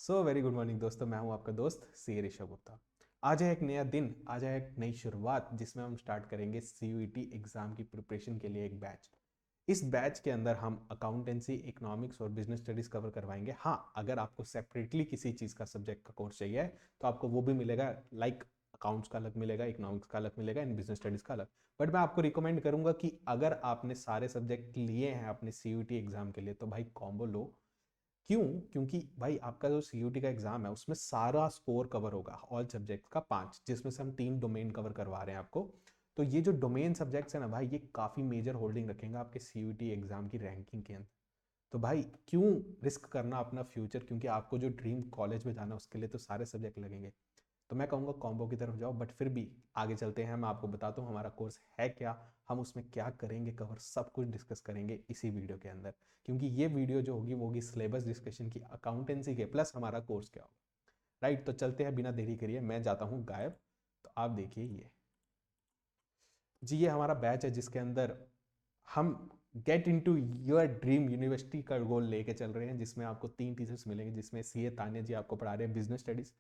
So very good morning दोस्तों, मैं हूं आपका दोस्त सी ऋषभ गुप्ता। आज है एक नया दिन, आज है एक नई शुरुआत जिसमें हम स्टार्ट करेंगे सीयूईटी एग्जाम की प्रिपरेशन के लिए एक बैच। इस बैच के अंदर हम अकाउंटेंसी, इकोनॉमिक्स और बिजनेस स्टडीज कवर करवाएंगे। हाँ, अगर आपको सेपरेटली किसी चीज़ का सब्जेक्ट का कोर्स चाहिए तो आपको वो भी मिलेगा। लाइक अकाउंट्स का अलग मिलेगा, इकोनॉमिक्स का अलग मिलेगा एंड बिजनेस स्टडीज का अलग। बट मैं आपको रिकमेंड करूंगा कि अगर आपने सारे सब्जेक्ट लिए हैं अपने सीयूईटी एग्जाम के लिए तो भाई कॉम्बो लो। क्यों? क्योंकि भाई आपका जो सीयूटी का एग्जाम है उसमें सारा स्कोर कवर होगा, ऑल सब्जेक्ट का 5, जिसमें से हम 3 डोमेन कवर करवा रहे हैं आपको। तो ये जो डोमेन सब्जेक्ट्स है ना भाई, ये काफ़ी मेजर होल्डिंग रखेंगे आपके सीयूटी एग्जाम की रैंकिंग के अंदर। तो भाई क्यों रिस्क करना अपना फ्यूचर, क्योंकि आपको जो ड्रीम कॉलेज में जाना है उसके लिए तो सारे सब्जेक्ट लगेंगे। तो मैं कहूँगा कॉम्बो की तरफ जाओ। बट फिर भी आगे चलते हैं, मैं आपको बताता हूँ हमारा कोर्स है क्या, हम उसमें क्या करेंगे कवर, सब कुछ डिस्कस करेंगे इसी वीडियो के अंदर। क्योंकि ये वीडियो जो होगी वो होगी सिलेबस डिस्कशन की, अकाउंटेंसी के, प्लस हमारा कोर्स क्या होगा। राइट, तो चलते हैं बिना देरी करिए, मैं जाता हूँ गायब। तो आप देखिए ये जी, ये हमारा बैच है जिसके अंदर हम get into your dream university का गोल लेके चल रहे हैं, जिसमें आपको 3 टीचर्स मिलेंगे, जिसमें सीए तानिया जी आपको पढ़ा रहे हैं business studies,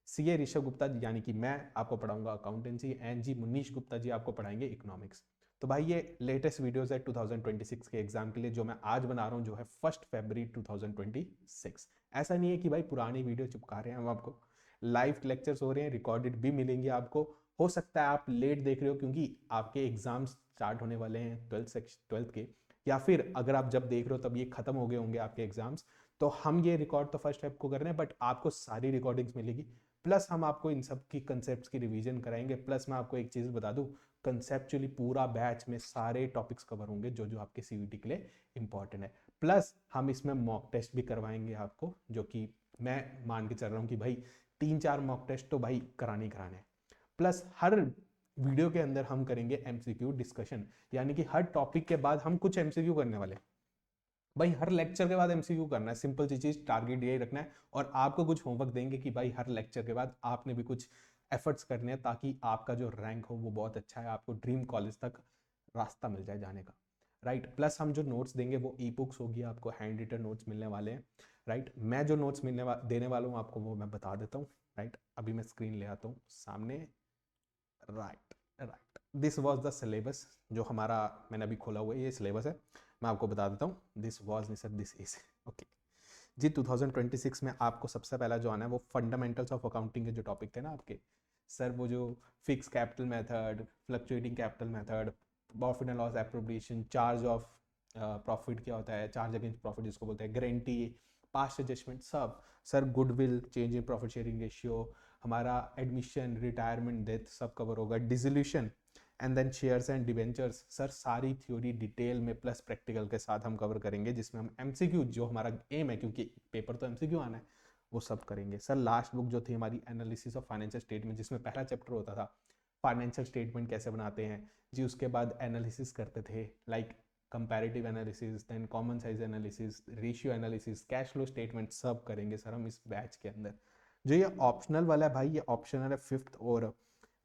CA Rishabh Gupta यानी कि मैं आपको पढ़ाऊंगा अकाउंटेंसी, एंड जी मुनीश गुप्ता जी आपको पढ़ाएंगे इकोनॉमिक्स। तो भाई ये लेटेस्ट वीडियोस है 2026 के एग्जाम के लिए, जो मैं आज बना रहा हूँ, जो है 1 फरवरी 2026। ऐसा नहीं है कि भाई पुरानी वीडियो चिपका रहे हैं हम आपको, लाइव लेक्चर्स हो रहे हैं, रिकॉर्डेड भी मिलेंगे आपको। हो सकता है आप लेट देख रहे हो क्योंकि आपके एग्जाम स्टार्ट होने वाले हैं 12th के, या फिर अगर आप जब देख रहे हो तब ये खत्म हो गए होंगे आपके एग्जाम्स। तो हम ये रिकॉर्ड तो फर्स्ट स्टेप को कर रहे हैं, बट आपको सारी रिकॉर्डिंग्स मिलेगी। प्लस हम आपको इन सब की कंसेप्ट की रिवीजन कराएंगे। प्लस मैं आपको एक चीज़ बता दूं, कंसेप्चुअली पूरा बैच में सारे टॉपिक्स कवर होंगे जो जो आपके सीवीटी के लिए इंपॉर्टेंट है। प्लस हम इसमें मॉक टेस्ट भी करवाएंगे आपको, जो कि मैं मान के चल रहा हूँ कि भाई 3-4 मॉक टेस्ट तो भाई कराने ही कराने हैं। प्लस हर वीडियो के अंदर हम करेंगे एमसीक्यू डिस्कशन, यानी कि हर टॉपिक के बाद हम कुछ एमसीक्यू करने वाले हैं। भाई हर लेक्चर के बाद एमसीक्यू करना है, सिंपल सी चीज, टारगेट यही रखना है। और आपको कुछ होमवर्क देंगे कि भाई हर लेक्चर के बाद आपने भी कुछ एफर्ट्स करने हैं, ताकि आपका जो रैंक हो वो बहुत अच्छा है, आपको ड्रीम कॉलेज तक रास्ता मिल जाए जाने का। राइट, प्लस हम जो नोट्स देंगे वो ई बुक्स होगी, आपको हैंड रिटन नोट्स मिलने वाले हैं। राइट, मैं जो नोट्स देने वाला हूँ आपको वो मैं बता देता हूँ। राइट, अभी मैं स्क्रीन ले आता हूँ सामने। Right right, this was the syllabus जो हमारा, मैंने अभी खोला हुआ है, ये सिलेबस है। मैं आपको बता देता हूँ, दिस वॉज नहीं सर, दिस इज ओके जी। 2026 में आपको सबसे पहला जो आना है वो फंडामेंटल्स ऑफ अकाउंटिंग के जो टॉपिक थे ना आपके सर, वो जो fix capital method, fluctuating capital method, profit and loss appropriation, charge of profit क्या होता है, चार्ज अगेंस्ट प्रॉफिट जिसको बोलते हैं, गारंटी, पास्ट एडजस्टमेंट, सब sir, goodwill, change in profit sharing ratio, हमारा एडमिशन, रिटायरमेंट, डेथ, सब कवर होगा, dissolution and then shares and debentures. Sir सारी थ्योरी डिटेल में प्लस प्रैक्टिकल के साथ हम कवर करेंगे, जिसमें हम एमसीक्यू, जो हमारा एम है क्योंकि पेपर तो एमसीक्यू आना है, वो सब करेंगे। सर लास्ट बुक जो थी हमारी एनालिसिस ऑफ फाइनेंशियल स्टेटमेंट, जिसमें पहला चैप्टर होता था फाइनेंशियल स्टेटमेंट कैसे बनाते हैं जी, उसके बाद एनालिसिस करते थे, like comparative analysis, then common size analysis, ratio analysis, cash flow statement, सब करेंगे सर हम इस बैच के अंदर। जो ये ऑप्शनल वाला है भाई, ये ऑप्शनल है 5th, और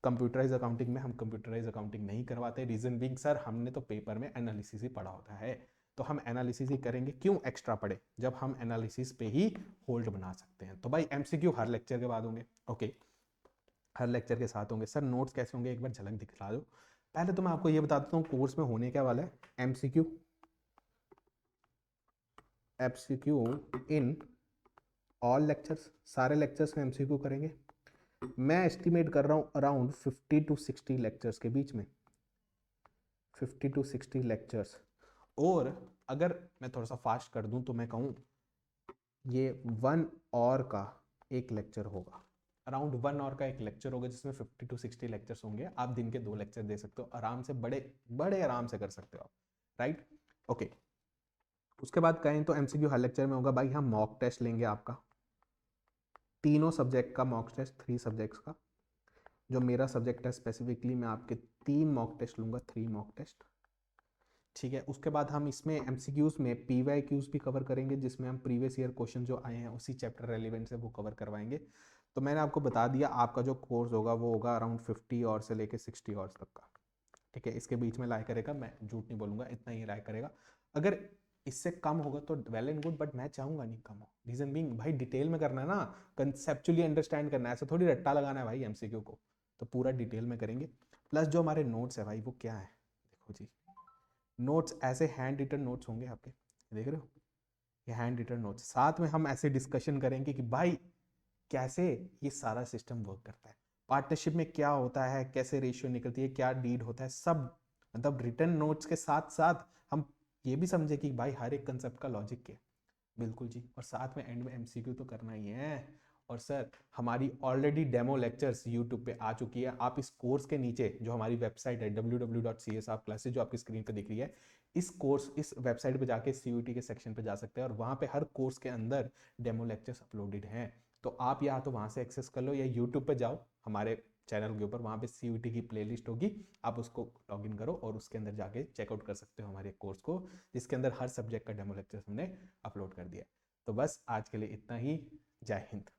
कंप्यूटराइज अकाउंटिंग में हम कंप्यूटराइज अकाउंटिंग नहीं करवाते। रीजन बिंग सर, हमने तो पेपर में एनालिसिस ही पढ़ा होता है, तो हम एनालिसिस ही करेंगे। क्यों एक्स्ट्रा पढ़े जब हम एनालिसिस पे ही होल्ड बना सकते हैं। तो भाई एमसीक्यू हर लेक्चर के बाद होंगे, ओके, हर लेक्चर के साथ होंगे। सर नोट्स कैसे होंगे एक बार झलक दिखला दो। पहले तो मैं आपको ये बता देता हूँ कोर्स में होने क्या वाला है। MCQ, MCQ in all lectures, सारे लेक्चर्स में एमसीक्यू करेंगे। मैं एस्टिमेट कर रहा हूँ अराउंड 50 to 60 लेक्चर्स के बीच में, 50 to 60 लेक्चर्स। और अगर मैं थोड़ा सा फास्ट कर दूं तो मैं कहूँ ये 1 आवर का एक लेक्चर होगा, अराउंड 1 आवर का एक लेक्चर होगा, जिसमें 50 to 60 लेक्चर्स होंगे। आप दिन के 2 लेक्चर दे सकते हो आराम से, बड़े बड़े आराम से कर सकते हो आप। Right, okay. उसके बाद कहें तो एमसीक्यू हर लेक्चर में होगा भाई। हम मॉक टेस्ट लेंगे आपका, तीनों सब्जेक्ट का मॉक टेस्ट, 3 सब्जेक्ट्स का। जो मेरा सब्जेक्ट है स्पेसिफिकली, मैं आपके 3 मॉक टेस्ट लूंगा, 3 मॉक टेस्ट, ठीक है। उसके बाद हम इसमें एमसीक्यूज में पीवाईक्यूज भी कवर करेंगे, जिसमें हम प्रीवियस ईयर क्वेश्चन जो आए हैं उसी चैप्टर रेलिवेंट से वो कवर करवाएंगे। तो मैंने आपको बता दिया, आपका जो कोर्स होगा वो होगा अराउंड 50 और से लेके 60 आवर्स तक का, ठीक है। इसके बीच में लाया करेगा, मैं झूठ नहीं बोलूँगा, इतना ही लाया करेगा। अगर इससे कम होगा तो वेल एंड गुड, बट मैं चाहूंगा नहीं कम हो। रीजन बीइंग भाई डिटेल में करना है ना, कंसेप्चुअली अंडरस्टैंड करना है, ऐसा थोड़ी रट्टा लगाना है भाई एमसीक्यू को। तो पूरा डिटेल में करेंगे। प्लस जो हमारे नोट्स है भाई वो क्या है, देखो जी, नोट्स ऐसे हैंड रिटन नोट्स होंगे आपके, देख रहे हो, ये हैंड रिटन नोट्स। साथ में हम ऐसे डिस्कशन करेंगे कि भाई कैसे ये सारा सिस्टम वर्क करता है, पार्टनरशिप में क्या होता है, कैसे रेशियो निकलती है, क्या डीड होता है, सब मतलब रिटर्न नोट्स के साथ साथ हम ये भी समझे कि भाई हर एक कंसेप्ट का लॉजिक क्या है। बिल्कुल जी, और साथ में एंड में एमसीक्यू तो करना ही है। और सर हमारी ऑलरेडी डेमो लेक्चर्स यूट्यूब पे आ चुकी है, आप इस कोर्स के नीचे जो हमारी वेबसाइट है www.csrclasses जो आपकी स्क्रीन पे दिख रही है, इस वेबसाइट पे जाके सीयूटी के सेक्शन पे जा सकते हैं, और वहाँ पे हर कोर्स के अंदर डेमो लेक्चर्स अपलोडेड हैं। तो आप या तो वहाँ से एक्सेस कर लो या यूट्यूब पे जाओ हमारे चैनल के ऊपर, वहाँ पे सीयूटी की प्लेलिस्ट होगी, आप उसको लॉग इन करो और उसके अंदर जाके चेकआउट कर सकते हो हमारे कोर्स को, जिसके अंदर हर सब्जेक्ट का डेमो लेक्चर हमने अपलोड कर दिया। तो बस आज के लिए इतना ही। जय हिंद।